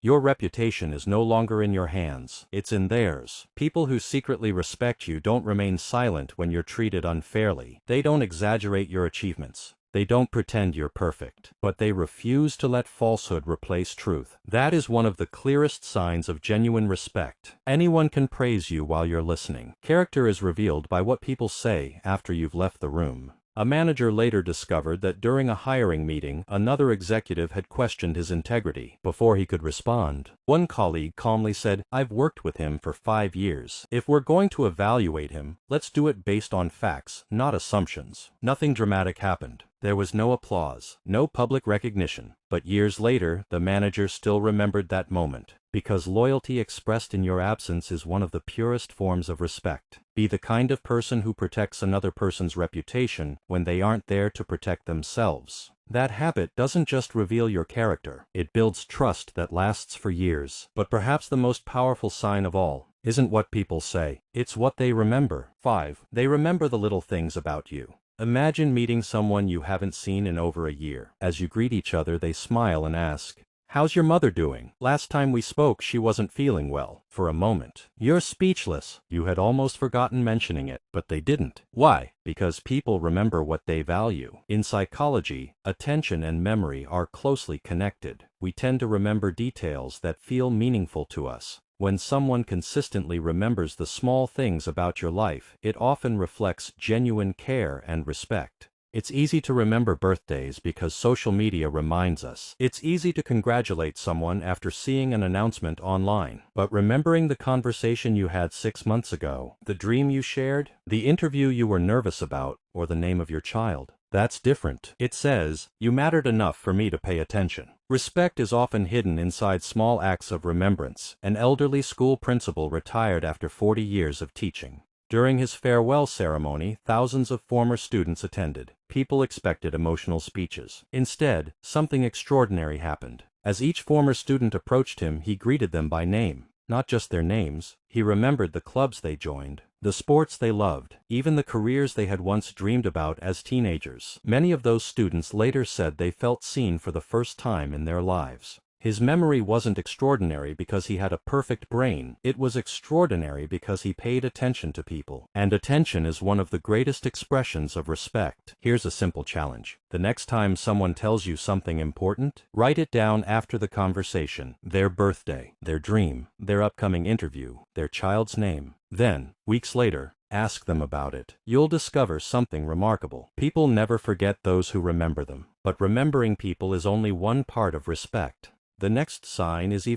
Your reputation is no longer in your hands, it's in theirs. People who secretly respect you don't remain silent when you're treated unfairly. They don't exaggerate your achievements. They don't pretend you're perfect, but they refuse to let falsehood replace truth. That is one of the clearest signs of genuine respect. Anyone can praise you while you're listening. Character is revealed by what people say after you've left the room. A manager later discovered that during a hiring meeting, another executive had questioned his integrity. Before he could respond, one colleague calmly said, "I've worked with him for 5 years. If we're going to evaluate him, let's do it based on facts, not assumptions." Nothing dramatic happened. There was no applause, no public recognition, but years later, the manager still remembered that moment. Because loyalty expressed in your absence is one of the purest forms of respect. Be the kind of person who protects another person's reputation when they aren't there to protect themselves. That habit doesn't just reveal your character, it builds trust that lasts for years. But perhaps the most powerful sign of all isn't what people say, it's what they remember. 5. They remember the little things about you. Imagine meeting someone you haven't seen in over a year. As you greet each other, they smile and ask, "How's your mother doing? Last time we spoke, she wasn't feeling well." For a moment, you're speechless. You had almost forgotten mentioning it, but they didn't. Why? Because people remember what they value. In psychology, attention and memory are closely connected. We tend to remember details that feel meaningful to us. When someone consistently remembers the small things about your life, it often reflects genuine care and respect. It's easy to remember birthdays because social media reminds us. It's easy to congratulate someone after seeing an announcement online. But remembering the conversation you had 6 months ago, the dream you shared, the interview you were nervous about, or the name of your child, that's different. It says, "You mattered enough for me to pay attention." Respect is often hidden inside small acts of remembrance. An elderly school principal retired after 40 years of teaching. During his farewell ceremony, thousands of former students attended. People expected emotional speeches. Instead, something extraordinary happened. As each former student approached him, he greeted them by name. Not just their names, he remembered the clubs they joined, the sports they loved, even the careers they had once dreamed about as teenagers. Many of those students later said they felt seen for the first time in their lives. His memory wasn't extraordinary because he had a perfect brain. It was extraordinary because he paid attention to people. And attention is one of the greatest expressions of respect. Here's a simple challenge. The next time someone tells you something important, write it down after the conversation. Their birthday, their dream, their upcoming interview, their child's name. Then, weeks later, ask them about it. You'll discover something remarkable. People never forget those who remember them. But remembering people is only one part of respect. The next sign is